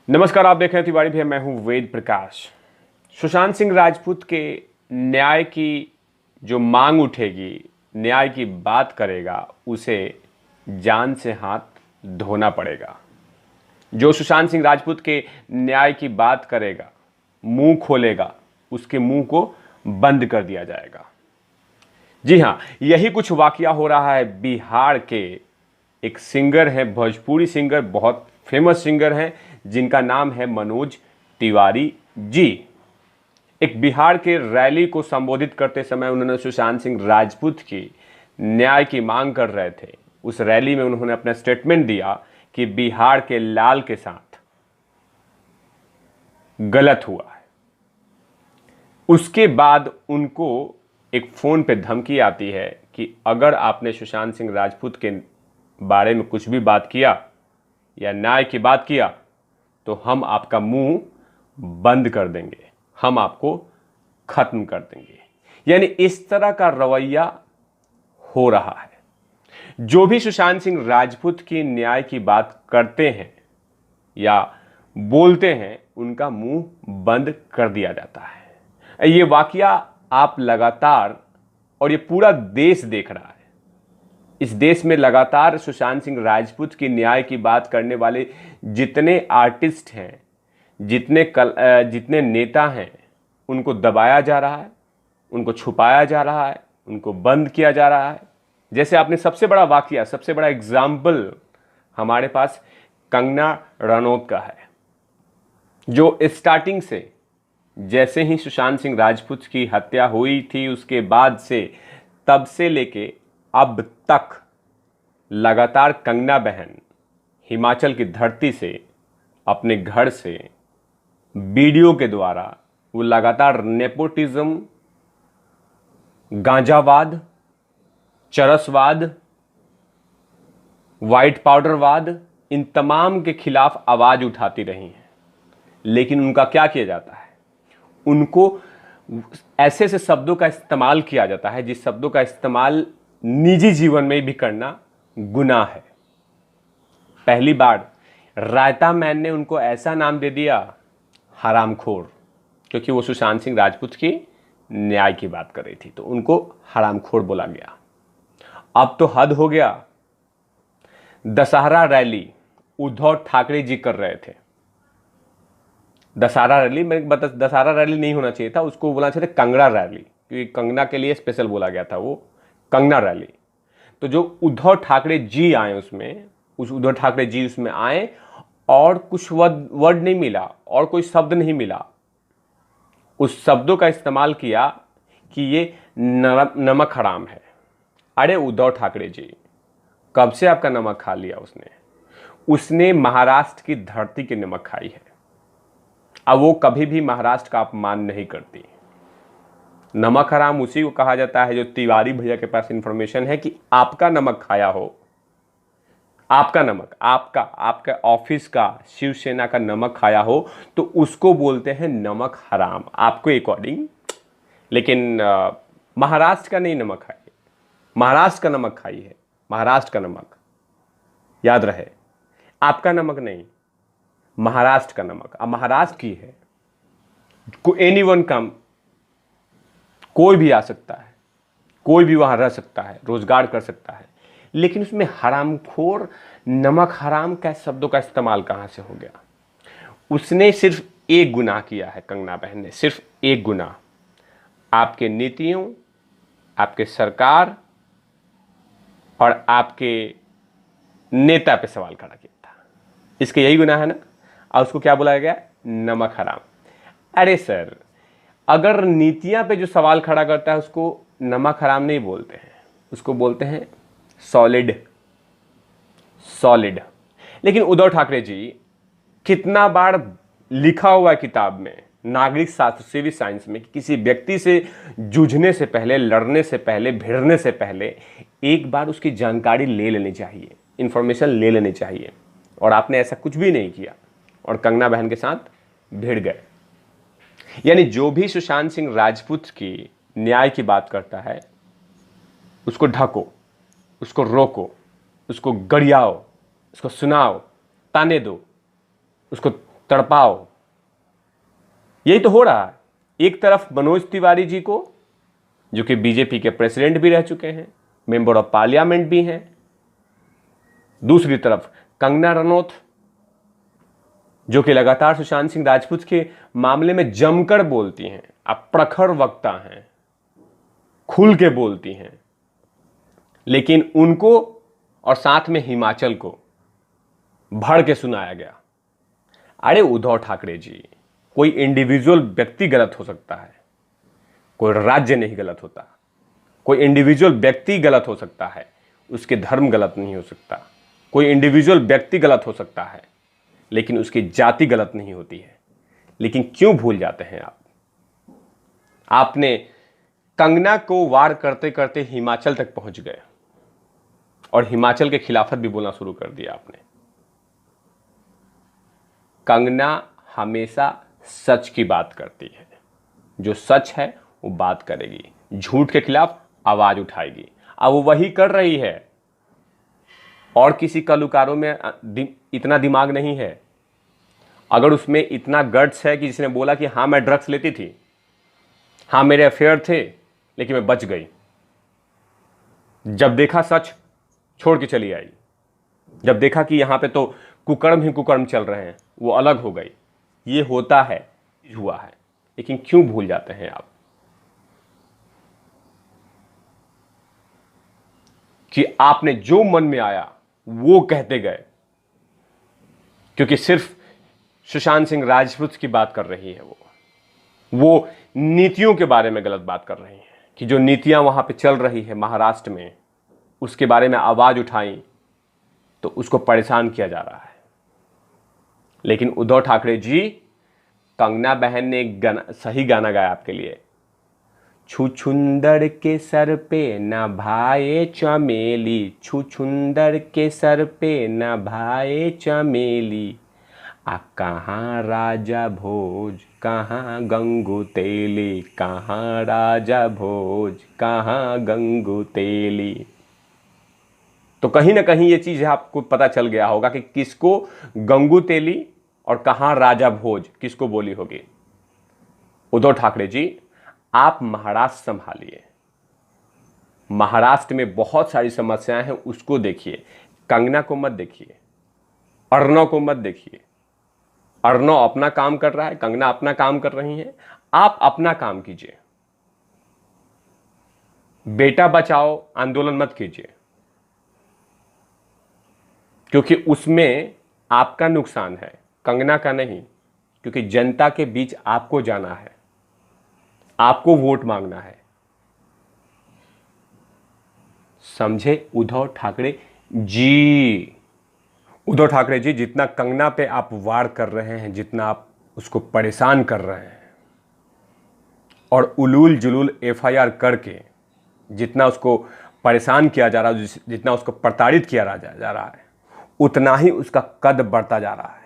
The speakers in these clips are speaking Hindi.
नमस्कार, आप देख रहे हैं तिवारी भैया। मैं हूं वेद प्रकाश। सुशांत सिंह राजपूत के न्याय की जो मांग उठेगी, न्याय की बात करेगा, उसे जान से हाथ धोना पड़ेगा। जो सुशांत सिंह राजपूत के न्याय की बात करेगा, मुंह खोलेगा, उसके मुंह को बंद कर दिया जाएगा। जी हां, यही कुछ वाकया हो रहा है बिहार के एक सिंगर है, भोजपुरी सिंगर, बहुत फेमस सिंगर हैं, जिनका नाम है मनोज तिवारी जी। एक बिहार के रैली को संबोधित करते समय उन्होंने सुशांत सिंह राजपूत की न्याय की मांग कर रहे थे। उस रैली में उन्होंने अपना स्टेटमेंट दिया कि बिहार के लाल के साथ गलत हुआ है। उसके बाद उनको एक फोन पे धमकी आती है कि अगर आपने सुशांत सिंह राजपूत के बारे में कुछ भी बात किया या न्याय की बात किया तो हम आपका मुंह बंद कर देंगे, हम आपको खत्म कर देंगे। यानी इस तरह का रवैया हो रहा है। जो भी सुशांत सिंह राजपूत की न्याय की बात करते हैं या बोलते हैं, उनका मुंह बंद कर दिया जाता है। ये वाकया आप लगातार, और ये पूरा देश देख रहा है। इस देश में लगातार सुशांत सिंह राजपूत की न्याय की बात करने वाले जितने आर्टिस्ट हैं, जितने नेता हैं, उनको दबाया जा रहा है, उनको छुपाया जा रहा है, उनको बंद किया जा रहा है। जैसे आपने सबसे बड़ा वाकया, सबसे बड़ा एग्जाम्पल हमारे पास कंगना रनौत का है, जो स्टार्टिंग से, जैसे ही सुशांत सिंह राजपूत की हत्या हुई थी उसके बाद से, तब से लेके अब तक लगातार कंगना बहन हिमाचल की धरती से, अपने घर से वीडियो के द्वारा वो लगातार नेपोटिज्म, गांजावाद, चरसवाद, व्हाइट पाउडरवाद, इन तमाम के खिलाफ आवाज उठाती रही हैं। लेकिन उनका क्या किया जाता है? उनको ऐसे ऐसे शब्दों का इस्तेमाल किया जाता है जिस शब्दों का इस्तेमाल निजी जीवन में भी करना गुनाह है। पहली बार रायता मैन ने उनको ऐसा नाम दे दिया, हरामखोर, क्योंकि वो सुशांत सिंह राजपूत की न्याय की बात कर रही थी, तो उनको हरामखोर बोला गया। अब तो हद हो गया। दशहरा रैली उद्धव ठाकरे जी कर रहे थे। दशहरा रैली, मैं बता, दशहरा रैली नहीं होना चाहिए था, उसको बोलना चाहिए था कंगना रैली, क्योंकि कंगना के लिए स्पेशल बोला गया था, वो कंगना रैली। तो जो उद्धव ठाकरे जी आए उसमें, उस उद्धव ठाकरे जी उसमें आए और कुछ वर्ड नहीं मिला और कोई शब्द नहीं मिला। उस शब्दों का इस्तेमाल किया कि ये नमक हराम है। अरे उद्धव ठाकरे जी, कब से आपका नमक खा लिया उसने महाराष्ट्र की धरती की नमक खाई है। अब वो कभी भी महाराष्ट्र का अपमान नहीं करती। नमक हराम उसी को कहा जाता है जो तिवारी भैया के पास इंफॉर्मेशन है कि आपका नमक खाया हो, आपका नमक, आपका ऑफिस का, शिवसेना का नमक खाया हो, तो उसको बोलते हैं नमक हराम आपके अकॉर्डिंग। लेकिन महाराष्ट्र का नहीं नमक खाइए, महाराष्ट्र का नमक खाइए, महाराष्ट्र का नमक याद रहे, आपका नमक नहीं, महाराष्ट्र का नमक। अब महाराष्ट्र की है, एनीवन कम, कोई भी आ सकता है, कोई भी वहां रह सकता है, रोजगार कर सकता है, लेकिन उसमें हरामखोर, नमक हराम का शब्दों का इस्तेमाल कहां से हो गया? उसने सिर्फ एक गुनाह किया है, कंगना बहन ने सिर्फ एक गुनाह, आपके नीतियों, आपके सरकार और आपके नेता पे सवाल खड़ा किया था। इसके यही गुनाह है ना, और उसको क्या बोला गया? नमक हराम। अरे सर, अगर नीतियां पे जो सवाल खड़ा करता है उसको नमक हराम नहीं बोलते हैं, उसको बोलते हैं सॉलिड, सॉलिड। लेकिन उद्धव ठाकरे जी, कितना बार लिखा हुआ है किताब में, नागरिक शास्त्र, सिविल साइंस में, कि किसी व्यक्ति से जूझने से पहले, लड़ने से पहले, भिड़ने से पहले एक बार उसकी जानकारी ले लेनी चाहिए, इंफॉर्मेशन ले लेनी चाहिए। और आपने ऐसा कुछ भी नहीं किया और कंगना बहन के साथ भिड़ गए। यानी जो भी सुशांत सिंह राजपूत की न्याय की बात करता है, उसको ढको, उसको रोको, उसको गरियाओ, उसको सुनाओ, ताने दो, उसको तड़पाओ। यही तो हो रहा है। एक तरफ मनोज तिवारी जी को, जो कि बीजेपी के प्रेसिडेंट भी रह चुके हैं, मेंबर ऑफ पार्लियामेंट भी हैं, दूसरी तरफ कंगना रनौत, जो कि लगातार सुशांत सिंह राजपूत के मामले में जमकर बोलती हैं, अब प्रखर वक्ता हैं, खुल के बोलती हैं, लेकिन उनको और साथ में हिमाचल को भड़ के सुनाया गया। अरे उद्धव ठाकरे जी, कोई इंडिविजुअल व्यक्ति गलत हो सकता है, कोई राज्य नहीं गलत होता। कोई इंडिविजुअल व्यक्ति गलत हो सकता है, उसके धर्म गलत नहीं हो सकता। कोई इंडिविजुअल व्यक्ति गलत हो सकता है, लेकिन उसकी जाति गलत नहीं होती है। लेकिन क्यों भूल जाते हैं आप? आपने कंगना को वार करते करते हिमाचल तक पहुंच गए और हिमाचल के खिलाफत भी बोलना शुरू कर दिया आपने। कंगना हमेशा सच की बात करती है, जो सच है वो बात करेगी, झूठ के खिलाफ आवाज उठाएगी। अब वो वही कर रही है, और किसी कलुकारों में इतना दिमाग नहीं है। अगर उसमें इतना गट्स है कि जिसने बोला कि हाँ मैं ड्रग्स लेती थी, हाँ मेरे अफेयर थे, लेकिन मैं बच गई, जब देखा सच छोड़ के चली आई, जब देखा कि यहां पे तो कुकर्म ही कुकर्म चल रहे हैं, वो अलग हो गई। ये होता है, हुआ है। लेकिन क्यों भूल जाते हैं आप कि आपने जो मन में आया वो कहते गए, क्योंकि सिर्फ सुशांत सिंह राजपूत की बात कर रही है। वो नीतियों के बारे में गलत बात कर रही है कि जो नीतियां वहां पे चल रही है महाराष्ट्र में, उसके बारे में आवाज उठाई तो उसको परेशान किया जा रहा है। लेकिन उद्धव ठाकरे जी, कंगना बहन ने एक सही गाना गाया आपके लिए। छुछुंदर के सर पे न भाए चमेली, छुछुंदर के सर पे न भाए चमेली, आ कहाँ राजा भोज कहाँ गंगू तेली, कहाँ राजा भोज कहाँ गंगू तेली। तो कहीं ना कहीं ये चीज आपको पता चल गया होगा कि किसको गंगू तेली और कहां राजा भोज किसको बोली होगी। उद्धव ठाकरे जी, आप महाराष्ट्र संभालिए। महाराष्ट्र में बहुत सारी समस्याएं हैं, उसको देखिए। कंगना को मत देखिए, अर्णव को मत देखिए। अर्णव अपना काम कर रहा है, कंगना अपना काम कर रही है। आप अपना काम कीजिए। बेटा बचाओ आंदोलन मत कीजिए, क्योंकि उसमें आपका नुकसान है, कंगना का नहीं। क्योंकि जनता के बीच आपको जाना है, आपको वोट मांगना है। समझे उद्धव ठाकरे जी? उद्धव ठाकरे जी, जितना कंगना पे आप वार कर रहे हैं, जितना आप उसको परेशान कर रहे हैं और उलूल जुलूल एफआईआर करके जितना उसको परेशान किया जा रहा है, जितना उसको प्रताड़ित किया जा रहा है, उतना ही उसका कद बढ़ता जा रहा है।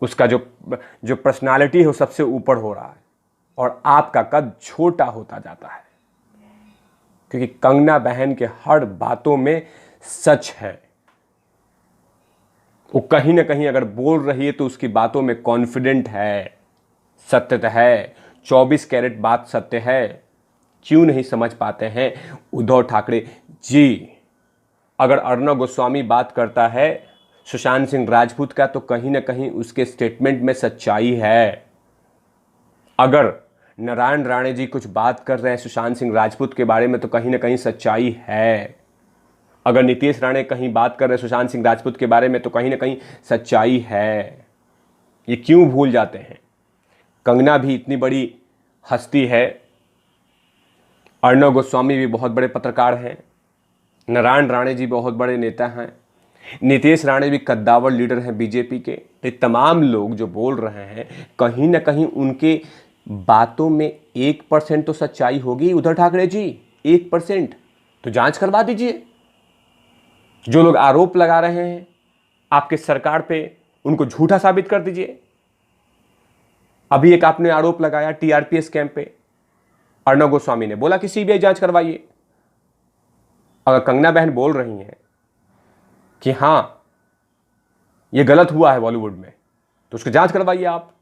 उसका जो पर्सनालिटी है वो सबसे ऊपर हो रहा है और आपका कद छोटा होता जाता है। क्योंकि कंगना बहन के हर बातों में सच है। वो कहीं ना कहीं अगर बोल रही है तो उसकी बातों में कॉन्फिडेंट है, सत्य है, 24 कैरेट बात सत्य है। क्यों नहीं समझ पाते हैं उद्धव ठाकरे जी? अगर अर्णव गोस्वामी बात करता है सुशांत सिंह राजपूत का, तो कहीं ना कहीं उसके स्टेटमेंट में सच्चाई है। अगर नारायण राणे जी कुछ बात कर रहे हैं सुशांत सिंह राजपूत के बारे में, तो कहीं ना कहीं सच्चाई है। अगर नीतीश राणे कहीं बात कर रहे हैं सुशांत सिंह राजपूत के बारे में, तो कहीं ना कहीं सच्चाई है। ये क्यों भूल जाते हैं? कंगना भी इतनी बड़ी हस्ती है, अर्णव गोस्वामी भी बहुत बड़े पत्रकार हैं, नारायण राणे जी बहुत बड़े नेता हैं, नीतीश राणे भी कद्दावर लीडर हैं बीजेपी के। ये तमाम लोग जो बोल रहे हैं, कहीं ना कहीं उनके बातों में 1% तो सच्चाई होगी। उद्धव ठाकरे जी, 1% तो जांच करवा दीजिए। जो लोग आरोप लगा रहे हैं आपके सरकार पे, उनको झूठा साबित कर दीजिए। अभी एक आपने आरोप लगाया टीआरपी स्कैम पे, अर्णव गोस्वामी ने बोला कि सीबीआई जांच करवाइए। अगर कंगना बहन बोल रही हैं कि हां ये गलत हुआ है बॉलीवुड में, तो उसकी जांच करवाइए आप।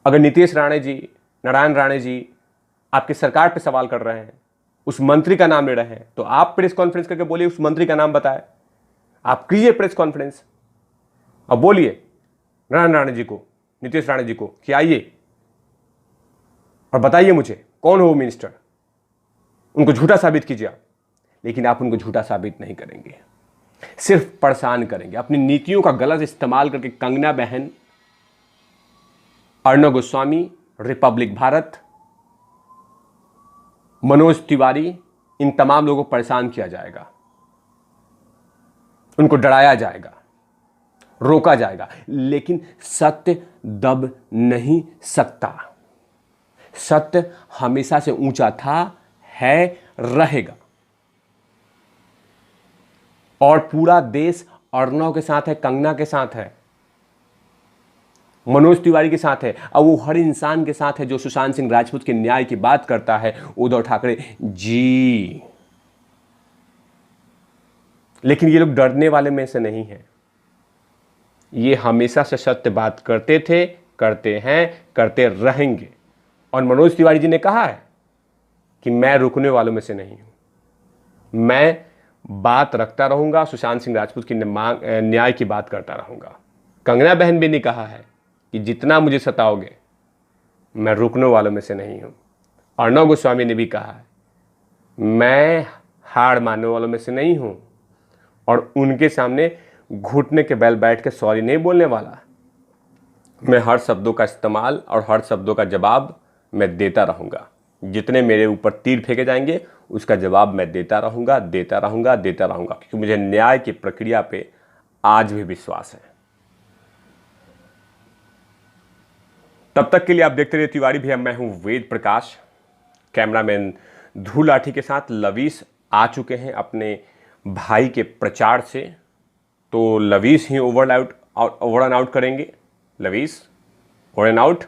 अगर नीतीश राणे जी, नारायण राणे जी आपकी सरकार पे सवाल कर रहे हैं, उस मंत्री का नाम ले रहे हैं, तो आप प्रेस कॉन्फ्रेंस करके बोलिए, उस मंत्री का नाम बताए। आप कीजिए प्रेस कॉन्फ्रेंस, अब बोलिए नारायण राणे जी को, नीतीश राणे जी को कि आइए और बताइए मुझे कौन हो वो मिनिस्टर, उनको झूठा साबित कीजिए आप। लेकिन आप उनको झूठा साबित नहीं करेंगे, सिर्फ परेशान करेंगे अपनी नीतियों का गलत इस्तेमाल करके। कंगना बहन, अर्णव गोस्वामी, रिपब्लिक भारत, मनोज तिवारी, इन तमाम लोगों को परेशान किया जाएगा, उनको डराया जाएगा, रोका जाएगा, लेकिन सत्य दब नहीं सकता। सत्य हमेशा से ऊंचा था, है, रहेगा। और पूरा देश अर्णव के साथ है, कंगना के साथ है, मनोज तिवारी के साथ है, और वो हर इंसान के साथ है जो सुशांत सिंह राजपूत के न्याय की बात करता है, उद्धव ठाकरे जी। लेकिन ये लोग डरने वाले में से नहीं है, ये हमेशा से सत्य बात करते थे, करते हैं, करते रहेंगे। और मनोज तिवारी जी ने कहा है कि मैं रुकने वालों में से नहीं हूं, मैं बात रखता रहूंगा, सुशांत सिंह राजपूत की न्याय की बात करता रहूंगा। कंगना बहन भी ने कहा है कि जितना मुझे सताओगे मैं रुकने वालों में से नहीं हूं। अर्णव गोस्वामी ने भी कहा है मैं हार मानने वालों में से नहीं हूं, और उनके सामने घुटने के बैल बैठ के सॉरी नहीं बोलने वाला। मैं हर शब्दों का इस्तेमाल और हर शब्दों का जवाब मैं देता रहूंगा। जितने मेरे ऊपर तीर फेंके जाएंगे उसका जवाब मैं देता रहूंगा, देता रहूंगा, देता रहूंगा, क्योंकि मुझे न्याय की प्रक्रिया पे आज भी विश्वास है। तब तक के लिए आप देखते रहिए तिवारी भैया, मैं हूं वेद प्रकाश, कैमरामैन ध्रुव लाठी के साथ लवीस आ चुके हैं अपने भाई के प्रचार से। तो लवीस ही ओवर एंड आउट करेंगे। लवीस ओवर एंड आउट।